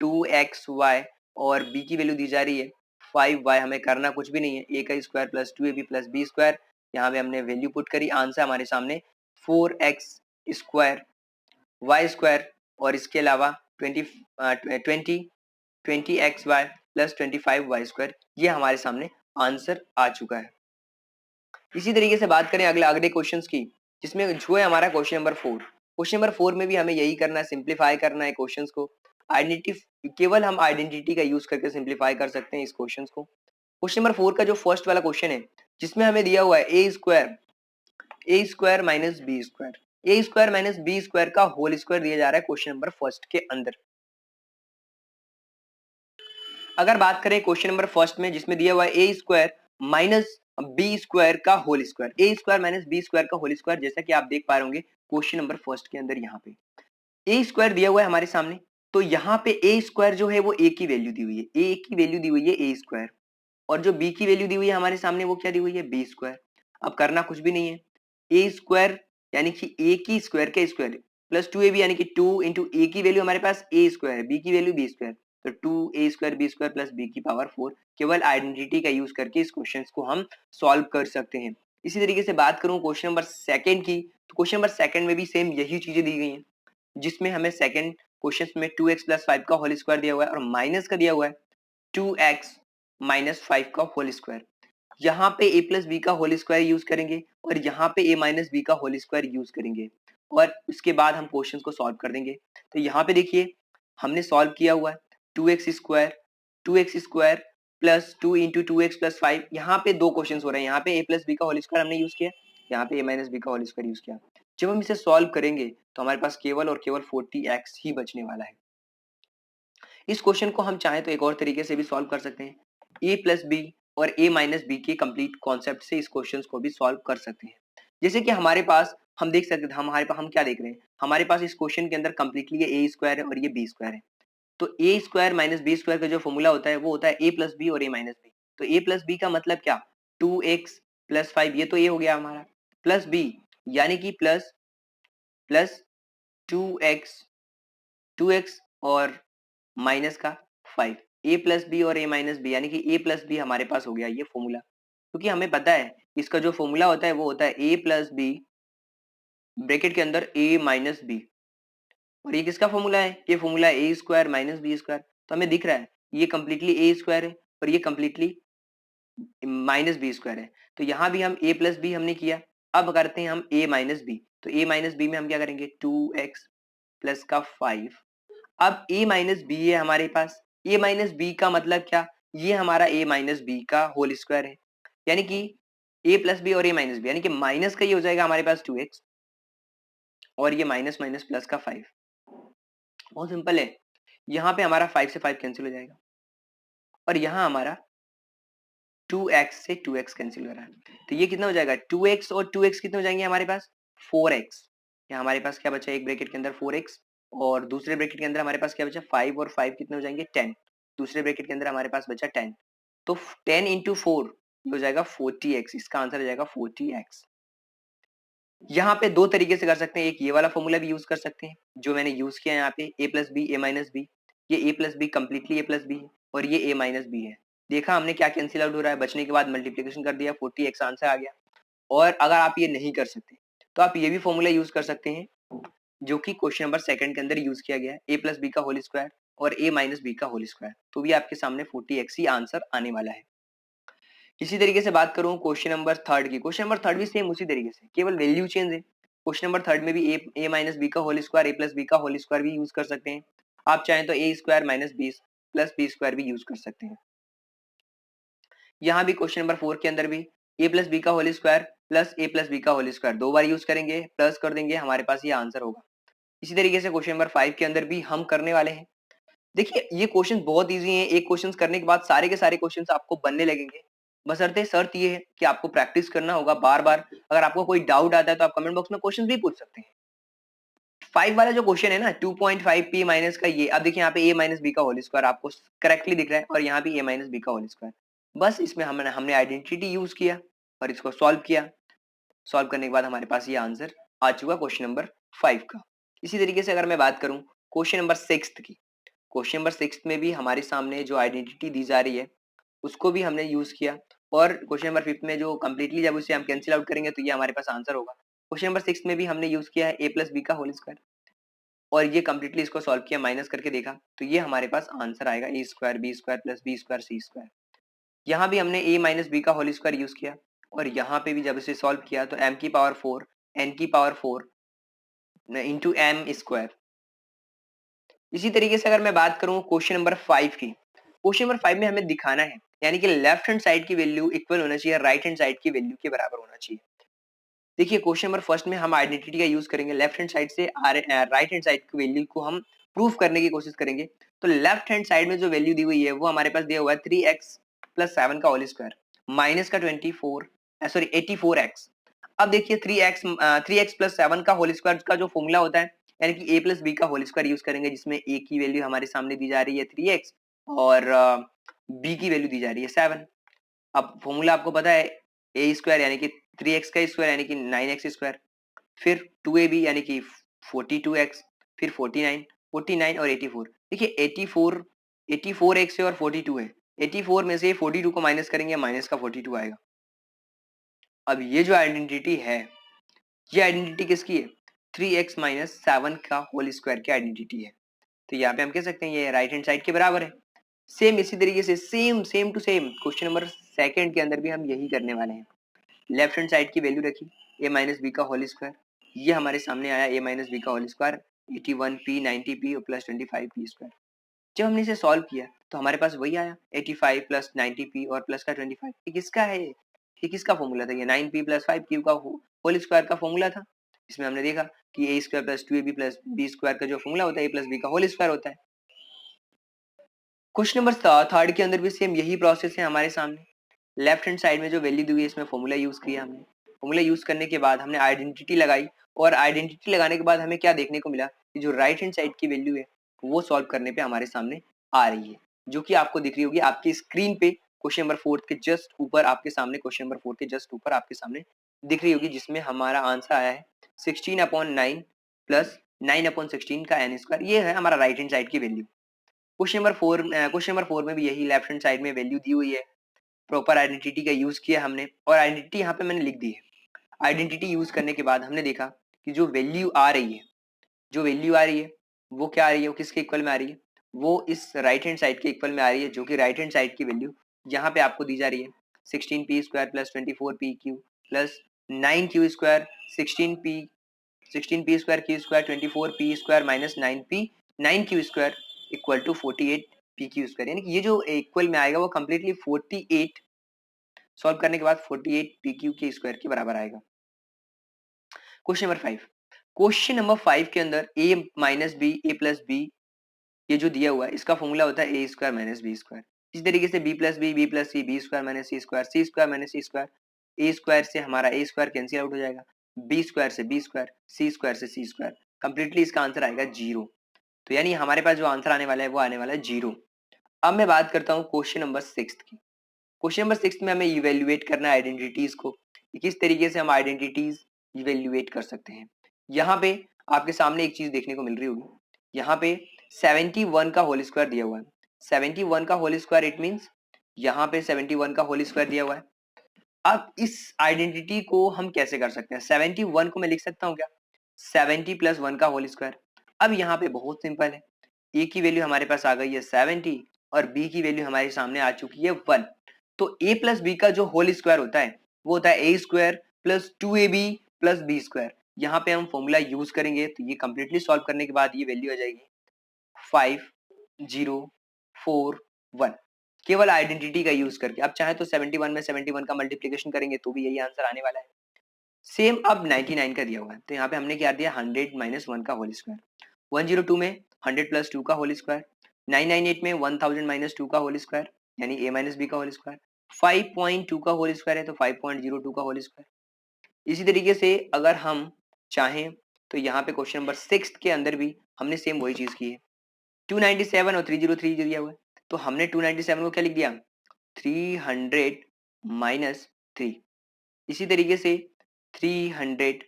2xy और b की वैल्यू दी जा रही है 5y। हमें करना कुछ भी नहीं है, a का square plus 2ab plus B square, यहाँ पे हमने वैल्यू पुट करी, आंसर हमारे सामने 4x स्क्वायर y स्क्वायर और इसके अलावा 20xy प्लस 25y स्क्वायर, ये हमारे सामने आंसर आ चुका है। इसी तरीके से बात करें अगले क्वेश्चंस की, जिसमें जो है हमारा क्वेश्चन नंबर 4। क्वेश्चन नंबर 4 में भी हमें यही करना है, सिंप्लीफाई करना है क्वेश्चंस को। आइडेंटिटी, केवल हम आइडेंटिटी का यूज करके सिंप्लीफाई कर सकते हैं इस क्वेश्चंस को। क्वेश्चन नंबर 4 का जो फर्स्ट वाला क्वेश्चन है, जिसमें हमें दिया हुआ है A square minus B square, A square minus B square का होल स्क्वायर दिया जा रहा है क्वेश्चन नंबर फर्स्ट के अंदर। अगर बात करें क्वेश्चन नंबर फर्स्ट में, जिसमें दिया हुआ है A square minus B square का whole square, A square minus B square का होल स्क्वायर, जैसा कि आप देख पा रहे होंगे क्वेश्चन नंबर फर्स्ट के अंदर यहाँ पे ए स्क्वायर दिया हुआ है हमारे सामने। तो यहाँ पे ए स्क्वायर जो है वो ए की वैल्यू दी हुई है, ए की वैल्यू दी हुई है ए स्क्वायर, और जो बी की वैल्यू दी हुई है हमारे सामने वो क्या दी हुई है बी स्क्वायर। अब करना कुछ भी नहीं है, ए स्क्वायर यानी कि ए की स्क्वायर के स्क्वायर प्लस 2ab, यानी कि 2 इंटू ए की वैल्यू हमारे पास ए स्क्वायर है, बी की वैल्यू बी स्क्वायर, तो 2a square B square plus b की पावर 4। केवल आइडेंटिटी का यूज करके इस क्वेश्चन को हम सॉल्व कर सकते हैं। इसी तरीके से बात करूं क्वेश्चन नंबर सेकंड की, तो क्वेश्चन नंबर सेकंड में भी सेम यही चीजें दी गई हैं, जिसमें हमें सेकंड क्वेश्चन में 2x प्लस 5 का होल स्क्वायर दिया हुआ है और माइनस का दिया हुआ है 2x माइनस 5 का होल स्क्वायर। यहाँ पे a प्लस बी का होल स्क्वायर यूज करेंगे और यहाँ पे a माइनस बी का होल स्क्वायर यूज करेंगे, और उसके बाद हम क्वेश्चन को सॉल्व कर देंगे। तो यहाँ पे देखिए हमने सॉल्व किया हुआ है 2x square plus 2 into 2x plus 5। यहाँ पे दो क्वेश्चन हो रहे हैं, यहाँ पे a प्लस बी का होल स्क्वायर हमने यूज किया, यहाँ पे a माइनस बी का होल स्क्वायर यूज किया। जब हम इसे सॉल्व करेंगे तो हमारे पास केवल और केवल 40x ही बचने वाला है। इस क्वेश्चन को हम चाहें तो एक और तरीके से भी सॉल्व कर सकते हैं, ए प्लस बी और ए माइनस बी के कंप्लीट कॉन्सेप्ट से इस क्वेश्चन को भी सॉल्व कर सकते हैं। जैसे कि हमारे पास हम देख सकते हैं, हमारे पास हम क्या देख रहे हैं, हमारे पास इस क्वेश्चन के अंदर कंप्लीटली ये ए स्क्वायर है और ये बी स्क्वायर है। तो A square minus B square का जो फॉर्मूला होता है वो होता है ए प्लस बी और ए माइनस बी। तो ए प्लस बी का मतलब क्या, 2x प्लस 5, ये तो ये हो गया हमारा, प्लस बी यानी कि प्लस प्लस 2x और माइनस का 5, ए प्लस बी और ए माइनस बी, यानी कि ए प्लस बी हमारे पास हो गया ये फॉर्मूला, क्योंकि हमें पता है इसका जो फॉर्मूला होता है वो होता है ए प्लस बी ब्रैकेट के अंदर ए माइनस बी, और ये किसका फॉर्मूला है, ये फॉर्मूला है A square minus B square. तो हमें दिख रहा है ये कंप्लीटली ए स्क्वायर है और ये कंप्लीटली माइनस बी स्क्वायर है। तो यहाँ भी हम ए प्लस बी हमने किया, अब करते हैं हम ए माइनस बी। तो ए माइनस बी में हम क्या करेंगे 2x प्लस का 5। अब a माइनस बी है हमारे पास, a माइनस बी का मतलब क्या, ये हमारा a माइनस बी का होल स्क्वायर है, यानी कि a प्लस बी और a माइनस बी, यानी कि माइनस का ये हो जाएगा हमारे पास 2x और ये माइनस माइनस प्लस का 5। बहुत सिंपल है, यहाँ पे हमारा 5 से 5 कैंसिल हो जाएगा और यहाँ हमारा 2x से 2x कैंसिल हो रहा है, तो ये कितना हो जाएगा 2x और 2x कितने हो जाएंगे हमारे पास 4x। यहाँ हमारे पास क्या बचा, एक ब्रैकेट के अंदर 4x और दूसरे ब्रैकेट के अंदर हमारे पास क्या बचा 5, और 5 कितने हो जाएंगे 10, दूसरे ब्रैकेट के अंदर हमारे पास बचा 10। तो 10 इंटू 4 हो जाएगा 40x, इसका आंसर हो जाएगा 40x। यहाँ पे दो तरीके से कर सकते हैं, एक ये वाला फॉर्मूला भी यूज कर सकते हैं जो मैंने यूज किया है यहाँ पे, A plus B A minus B. ये A plus B completely A plus B है और ये ए माइनस बी है। देखा हमने क्या कैंसिल आउट हो रहा है, बचने के बाद मल्टीप्लीकेशन कर दिया, 40x आंसर आ गया। और अगर आप ये नहीं कर सकते तो आप ये भी फॉर्मूला यूज कर सकते हैं जो कि क्वेश्चन नंबर सेकंड के अंदर यूज किया गया है, ए प्लस बी का होल स्क्वायर और ए माइनस बी का होल स्क्वायर, तो भी आपके सामने 40x ही आंसर आने वाला है। इसी तरीके से बात करूं क्वेश्चन नंबर थर्ड की, क्वेश्चन नंबर थर्ड भी सेम उसी तरीके से, केवल वैल्यू चेंज है। क्वेश्चन नंबर थर्ड में भी ए माइनस बी का whole square, A plus B का होल स्क्वायर भी यूज कर सकते हैं। आप चाहें तो A square minus B plus B square भी यूज कर सकते हैं। यहाँ भी क्वेश्चन नंबर 4 के अंदर भी ए प्लस बी का होल स्क्वायर प्लस ए प्लस बी का होल स्क्वायर दो बार यूज करेंगे, प्लस कर देंगे, हमारे पास ये आंसर होगा। इसी तरीके से क्वेश्चन नंबर 5 के अंदर भी हम करने वाले हैं। देखिए ये क्वेश्चन बहुत इजी है, एक क्वेश्चन करने के बाद सारे के सारे क्वेश्चन आपको बनने लगेंगे। बशर्ते शर्त ये है कि आपको प्रैक्टिस करना होगा बार बार। अगर आपको कोई डाउट आता है तो आप कमेंट बॉक्स में क्वेश्चन भी पूछ सकते हैं। 5 वाला जो क्वेश्चन है ना 2.5 पी माइनस का, ये अब देखिए यहाँ पे ए माइनस बी का होल स्क्वायर आपको करेक्टली दिख रहा है और यहाँ भी ए माइनस बी का होल स्क्वायर। बस इसमें हमने आइडेंटिटी यूज किया और इसको सॉल्व किया। सॉल्व करने के बाद हमारे पास ये आंसर आ चुका क्वेश्चन नंबर 5 का। इसी तरीके से अगर मैं बात करूं क्वेश्चन नंबर 6 की, क्वेश्चन नंबर 6 में भी हमारे सामने जो आइडेंटिटी दी जा रही है उसको भी हमने यूज किया। और क्वेश्चन नंबर 5 में जो कम्प्लीटली जब उसे हम कैंसिल आउट करेंगे तो ये हमारे पास आंसर होगा। क्वेश्चन नंबर 6 में भी हमने यूज किया है ए प्लस बी का होल स्क्वायर और ये कम्प्लीटली इसको सॉल्व किया, माइनस करके देखा तो ये हमारे पास आंसर आएगा A square B square plus B square C square. यहाँ भी हमने ए माइनस बी का होल स्क्वायर यूज किया और यहाँ पे भी जब इसे सॉल्व किया तो m की पावर 4 n की पावर 4 इंटू एम स्क्वायर। इसी तरीके से अगर मैं बात करूं क्वेश्चन नंबर 5 की, क्वेश्चन नंबर 5 में हमें दिखाना है यानी कि लेफ्ट हैंड साइड की वैल्यू इक्वल होना चाहिए राइट हैंड साइड की वैल्यू के बराबर होना चाहिए। देखिए क्वेश्चन नंबर फर्स्ट में हम आइडेंटिटी का यूज करेंगे, लेफ्ट हैंड साइड से राइट हैंड साइड की वैल्यू को हम प्रूफ करने की कोशिश करेंगे। तो लेफ्ट हैंड साइड में जो वैल्यू दी हुई है वो हमारे पास दिया हुआ है 3x प्लस 7 का होल स्क्वायर माइनस का 84x। अब देखिए 3x प्लस 7 का होल स्क्वायर का जो फॉर्मूला होता है यानी कि ए प्लस बी का होल स्क्वायर यूज करेंगे, जिसमें ए की वैल्यू हमारे सामने दी जा रही है 3x और बी की वैल्यू दी जा रही है 7। अब फॉर्मूला आपको पता है ए स्क्वायर यानी कि 3x का स्क्वायर यानी कि 9x स्क्वायर, फिर 2ab यानी कि 42x, फिर 49 और 84। देखिए 84x है और 42 है, 84 में से 42 को माइनस करेंगे, माइनस का 42 आएगा। अब ये जो आइडेंटिटी है ये आइडेंटिटी किसकी है, 3x माइनस 7 का होल स्क्वायर की आइडेंटिटी है। तो यहाँ पे हम कह सकते हैं ये राइट हैंड साइड के बराबर है। सेम इसी तरीके से same to same question number second के अंदर भी हम यही करने वाले हैं। लेफ्ट हैंड साइड की वैल्यू रखी ए माइनस बी का होल स्क्वायर, ये हमारे सामने आया ए माइनस बी का होल स्क्वायर 81p 90p और प्लस 25p स्क्वायर। जब हमने इसे सॉल्व किया तो हमारे पास वही आया 85 प्लस 90p और प्लस का 25। ये किसका है, ये किसका फॉर्मूला था, ये 9p प्लस 5q का होल स्क्वायर का फॉर्मूला था। इसमें हमने देखा कि A square plus 2ab plus B square का जो फॉर्मूला होता है ए प्लस बी का होल स्क्वायर होता है। क्वेश्चन नंबर थर्ड के अंदर भी सेम यही प्रोसेस है हमारे सामने। लेफ्ट हैंड साइड में जो वैल्यू दी हुई है इसमें फॉर्मूला यूज किया हमने, फॉर्मूला यूज करने के बाद हमने आइडेंटिटी लगाई और आइडेंटिटी लगाने के बाद हमें क्या देखने को मिला कि जो राइट हैंड साइड की वैल्यू है वो सॉल्व करने पे हमारे सामने आ रही है, जो कि आपको दिख रही होगी आपकी स्क्रीन पे क्वेश्चन नंबर 4 के जस्ट ऊपर आपके सामने, क्वेश्चन नंबर 4 के जस्ट ऊपर आपके सामने दिख रही होगी, जिसमें हमारा आंसर आया है 16/9 प्लस 9/16 का n स्क्वायर। ये है हमारा राइट हैंड साइड की वैल्यू। क्वेश्चन नंबर 4 में भी यही लेफ्ट हैंड साइड में वैल्यू दी हुई है, प्रॉपर आइडेंटिटी का यूज किया हमने और आइडेंटिटी यहाँ पे मैंने लिख दी है। आइडेंटिटी यूज करने के बाद हमने देखा कि जो वैल्यू आ रही है, जो वैल्यू आ रही है वो क्या आ रही है, वो किसके इक्वल में आ रही है, वो इस राइट हैंड साइड के इक्वल में आ रही है, जो कि राइट हैंड साइड की वैल्यू यहाँ पे आपको दी जा रही है 16p square plus 24pq plus 9q square 16p square q square 24p स्क्वायर minus 9q square equal to 48pq square. यानी कि ये जो इक्वल में आएगा वो कम्प्लीटली 48 सॉल्व करने के बाद 48pq के स्क्वायर के बराबर आएगा। क्वेश्चन नंबर 5, क्वेश्चन नंबर 5 के अंदर a minus B A plus B ये जो दिया हुआ है इसका फॉर्मूला होता है A square minus B square. इसी तरीके से B plus C B square minus C square minus C square, A square से हमारा ए स्क्वायर कैंसिल आउट हो जाएगा, बी स्क्वायर से बी स्क्वायर, सी स्क्वायर से सी स्क्वायर, कंप्लीटली इसका आंसर आएगा 0। तो यानी हमारे पास जो आंसर आने वाला है वो आने वाला है 0। अब मैं बात करता हूँ क्वेश्चन नंबर 6 की। क्वेश्चन नंबर 6 में हमें इवेल्युएट करना है आइडेंटिटीज को, किस तरीके से हम आइडेंटिटीज इवेल्युएट कर सकते हैं। यहाँ पे आपके सामने एक चीज देखने को मिल रही होगी, यहाँ पे 71 का होल स्क्वायर दिया हुआ है। 71 का होल स्क्वायर इट मीन्स यहाँ पे 71 का होल स्क्वायर दिया हुआ है। अब इस आइडेंटिटी को हम कैसे कर सकते हैं? 71 को मैं लिख सकता हूँ क्या? 70 प्लस 1 का होल स्क्वायर। अब यहाँ पे बहुत सिंपल है, ए की वैल्यू हमारे पास आ गई है 70 और बी की वैल्यू हमारे सामने आ चुकी है 1। तो ए प्लस बी का जो होल स्क्वायर होता है वो होता है A square plus 2ab plus B square. यहाँ पे हम फॉर्मूला यूज करेंगे तो ये कंप्लीटली सॉल्व करने के बाद ये वैल्यू आ जाएगी 5041, केवल आइडेंटिटी का यूज करके। अब चाहे तो 71 में 71 का मल्टीप्लीकेशन करेंगे तो भी यही आंसर आने वाला है। सेम अब 99 का दिया हुआ है तो यहाँ पे हमने क्या दिया 100 माइनस 1 का होल स्क्वायर। 102 में 100 प्लस 2 का होल स्क्वायर। 998 में 1000 माइनस 2 का होल स्क्वायर यानी a माइनस बी का होल स्क्वायर। 5.2 का होल स्क्वायर है तो 5.02 का होल स्क्वायर। इसी तरीके से अगर हम चाहें तो यहाँ पे क्वेश्चन नंबर 6 के अंदर भी हमने सेम वही चीज की है। 297 और 303 दिया हुआ है तो हमने 297 को क्या लिख दिया 300 माइनस 3। इसी तरीके से 300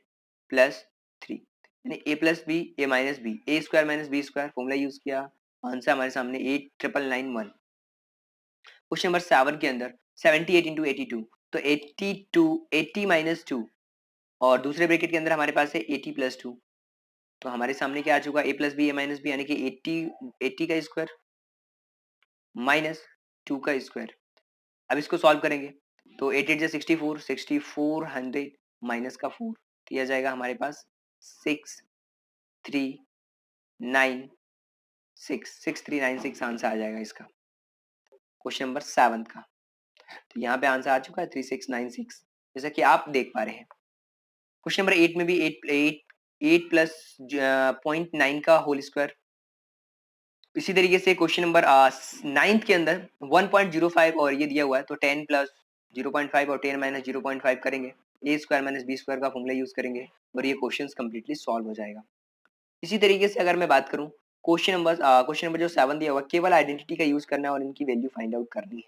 प्लस 3 यानी a plus B A minus B, a square minus B square formula use किया, आंसर हमारे सामने 8,991। क्वेश्चन नंबर 7 के अंदर 78 इंटू 82 तो 82 80 माइनस 2 और दूसरे ब्रैकेट के अंदर हमारे पास है 80 प्लस 2 तो हमारे सामने क्या आ चुका a plus B A minus b यानी कि 80 का स्क्वायर माइनस 2 का स्क्वायर। अब इसको सॉल्व करेंगे तो 8 8 64 6400 माइनस का 4 दिया जाएगा हमारे पास 6396 आंसर आ जाएगा इसका क्वेश्चन नंबर 7 का। तो यहाँ पे आंसर आ चुका है 3696 जैसा कि आप देख पा रहे हैं। क्वेश्चन नंबर 8 में भी 8 प्लस 0.9 का होल स्क्वायर। इसी तरीके से क्वेश्चन नंबर 9th के अंदर 1.05 और ये दिया हुआ है तो 10 प्लस 0.5 और 10 माइनस 0.5 करेंगे, ए स्क्वायर माइनस बी स्क्वायर का फॉर्मूला यूज करेंगे और ये क्वेश्चन कंप्लीटली सॉल्व हो जाएगा। इसी तरीके से अगर मैं बात करूं क्वेश्चन नंबर जो 7 दिया हुआ केवल आइडेंटिटी का यूज करना है और इनकी वैल्यू फाइंड आउट करनी है।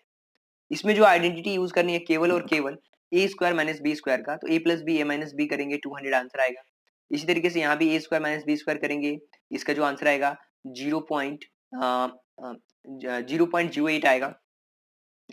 इसमें जो आइडेंटिटी यूज करनी है केवल और केवल ए स्क्वायर माइनस बी स्क्वायर का तो A plus B A minus B करेंगे 200 आंसर आएगा। इसी तरीके से यहाँ भी ए स्क्वायर माइनस बी स्क्वायर करेंगे, इसका जो आंसर आएगा 0.08 आएगा।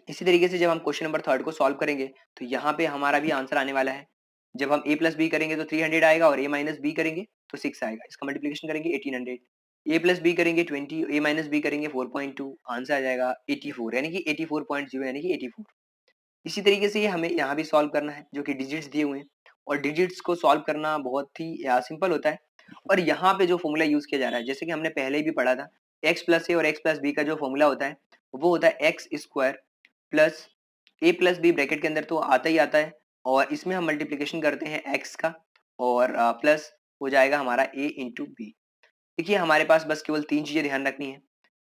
इसी तरीके से जब हम क्वेश्चन नंबर 3 को सॉल्व करेंगे तो यहाँ पे हमारा भी आंसर आने वाला है। जब हम a प्लस बी करेंगे तो 300 आएगा और a माइनस बी करेंगे तो 6 आएगा, इसका मल्टीप्लिकेशन करेंगे 1800। a प्लस बी करेंगे 20, a माइनस बी करेंगे 4.2, आंसर आ जाएगा 84 यानी कि 84.0 यानी कि 84। इसी तरीके से ये हमें यहाँ भी सॉल्व करना है जो कि डिजिट्स दिए हुए हैं और डिजिट्स को सॉल्व करना बहुत ही सिंपल होता है। और यहाँ पे जो फॉर्मूला यूज किया जा रहा है जैसे कि हमने पहले भी पढ़ा था x प्लस ए और x प्लस बी का जो फॉर्मूला होता है वो होता है एक्स स्क्वायर प्लस ए प्लस बी ब्रैकेट के अंदर तो आता ही आता है और इसमें हम मल्टीप्लिकेशन करते हैं x का और प्लस हो जाएगा हमारा a इंटू बी। देखिए हमारे पास बस केवल 3 चीजें ध्यान रखनी है,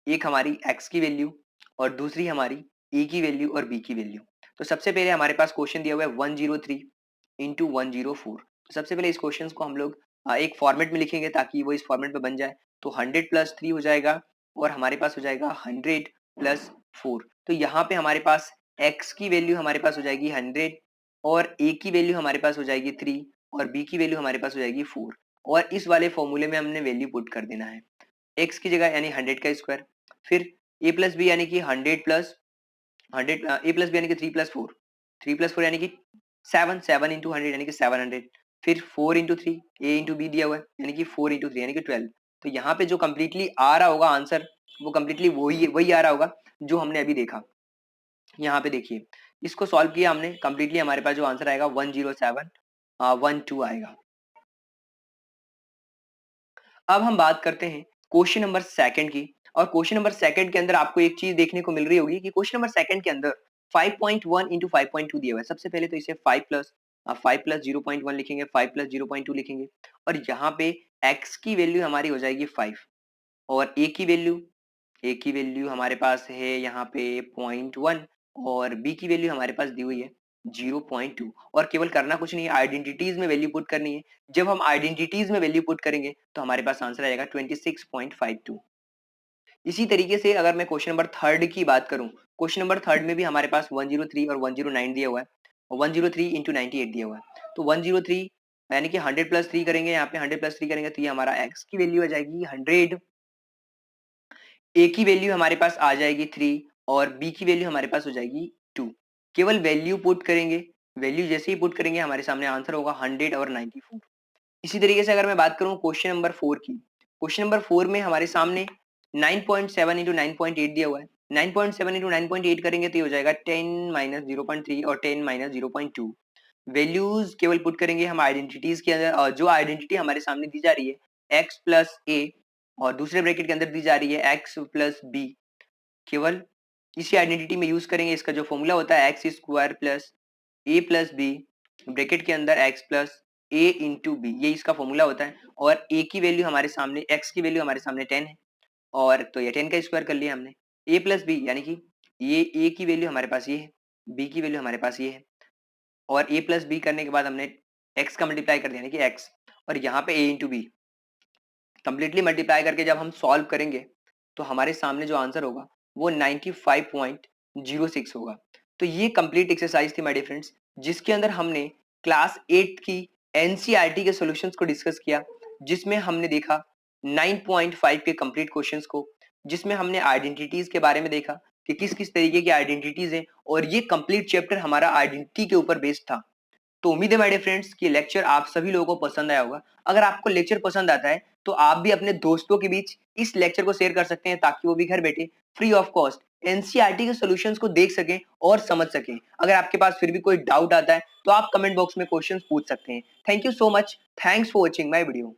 एक हमारी x की वैल्यू और दूसरी हमारी a की वैल्यू और b की वैल्यू। तो सबसे पहले हमारे पास क्वेश्चन दिया हुआ है 103 इंटू 104। तो सबसे पहले इस क्वेश्चन को हम लोग एक फॉर्मेट में लिखेंगे ताकि वो इस फॉर्मेट में बन जाए। तो 100 प्लस 3 हो जाएगा और हमारे पास हो जाएगा 100 प्लस 4। तो यहाँ पे हमारे पास x की वैल्यू हमारे पास हो जाएगी 100 और a की वैल्यू हमारे पास हो जाएगी 3 और b की वैल्यू हमारे पास हो जाएगी 4 और इस वाले फॉर्मूले में हमने वैल्यू पुट कर देना है x की जगह यानी 100 का स्क्वायर, फिर a प्लस बी यानी कि 100 प्लस 100 a प्लस बी यानी कि 3 प्लस 4, 3 प्लस 4 यानी कि 7 इंटू 100 यानी कि 700, फिर 4 इंटू 3 a इंटू बी दिया हुआ है यानी कि 4 इंटू 3 यानी कि 12। तो यहाँ पे जो कम्प्लीटली आ रहा होगा आंसर वो कम्प्लीटली वही आ रहा होगा जो हमने अभी देखा। यहाँ पे देखिए इसको सॉल्व किया हमने कम्प्लीटली, हमारे पास जो आंसर आएगा 10712 आएगा। अब हम बात करते हैं क्वेश्चन नंबर 2 की और क्वेश्चन नंबर 2 के अंदर आपको एक चीज देखने को मिल रही होगी कि क्वेश्चन नंबर 2 के अंदर 5.1 इंटू 5.2 दिया हुआ है। सबसे पहले तो इसे 5 प्लस 0.1 लिखेंगे, 5 प्लस 0.2 लिखेंगे और यहाँ पे x की वैल्यू हमारी हो जाएगी 5 और a की वैल्यू हमारे पास है यहाँ पे 0.1 और b की वैल्यू हमारे पास दी हुई है 0.2 और केवल करना कुछ नहीं है, आइडेंटिटीज में वैल्यू पुट करनी है। जब हम आइडेंटिटीज में वैल्यू पुट करेंगे तो हमारे पास आंसर आएगा 26.52। इसी तरीके से अगर मैं क्वेश्चन नंबर 3 की बात करूं, क्वेश्चन नंबर 3 में भी हमारे पास 103 और 109 दिया हुआ है और 103 इंटू 98 दिया हुआ है। तो 103 यानी कि 100 प्लस 3 करेंगे, यहाँ पे 100 प्लस 3 करेंगे तो ये हमारा x की वैल्यू आ जाएगी 100, a की वैल्यू हमारे पास आ जाएगी 3 और b की वैल्यू हमारे पास हो जाएगी 2। केवल वैल्यू पुट करेंगे, वैल्यू जैसे ही पुट करेंगे हमारे सामने आंसर होगा 100 और 94। इसी तरीके से अगर मैं बात करूं क्वेश्चन नंबर 4 की, क्वेश्चन नंबर 4 में हमारे सामने 9.7 इंटू 9.8 दिया हुआ है। 9.7 इंटू 9.8 करेंगे तो ये हो जाएगा 10 माइनस 0.3 और 10 माइनस 0.2। वैल्यूज केवल पुट करेंगे हम आइडेंटिटीज के अंदर, और जो आइडेंटिटी हमारे सामने दी जा रही है x प्लस ए और दूसरे ब्रैकेट के अंदर दी जा रही है x प्लस बी, केवल इसी आइडेंटिटी में यूज करेंगे। इसका जो फॉर्मूला होता है एक्स स्क्वायर प्लस ए प्लस बी ब्रैकेट के अंदर एक्स प्लस ए इंटू बी, ये इसका फॉर्मूला होता है। और ए की वैल्यू हमारे सामने, एक्स की वैल्यू हमारे सामने 10 है, और तो ये 10 का स्क्वायर कर लिया हमने। ए प्लस बी यानी कि ये ए की वैल्यू हमारे पास ये है, बी की वैल्यू हमारे पास ये है, और ए प्लस बी करने के बाद हमने एक्स का मल्टीप्लाई कर दिया यानी कि एक्स, और यहाँ पे ए इंटू बी कंप्लीटली मल्टीप्लाई करके जब हम सॉल्व करेंगे तो हमारे सामने जो आंसर होगा वो 95.06 होगा। तो ये कंप्लीट एक्सरसाइज थी माय डियर फ्रेंड्स, जिसके अंदर हमने क्लास 8 की एनसीईआरटी के सॉल्यूशंस को डिस्कस किया, जिसमें हमने देखा 9.5 के कंप्लीट क्वेश्चंस को, जिसमें हमने आइडेंटिटीज के बारे में देखा कि किस किस तरीके की आइडेंटिटीज हैं, और ये कंप्लीट चैप्टर हमारा आइडेंटिटी के ऊपर बेस्ड था। तो उम्मीद है माय डियर फ्रेंड्स कि लेक्चर आप सभी लोगों को पसंद आया होगा। अगर आपको लेक्चर पसंद आता है तो आप भी अपने दोस्तों के बीच इस लेक्चर को शेयर कर सकते हैं, ताकि वो भी घर बैठे फ्री ऑफ कॉस्ट एनसीईआरटी के सॉल्यूशंस को देख सकें और समझ सकें। अगर आपके पास फिर भी कोई डाउट आता है तो आप कमेंट बॉक्स में क्वेश्चंस पूछ सकते हैं। Thank you so much, thanks for watching my video.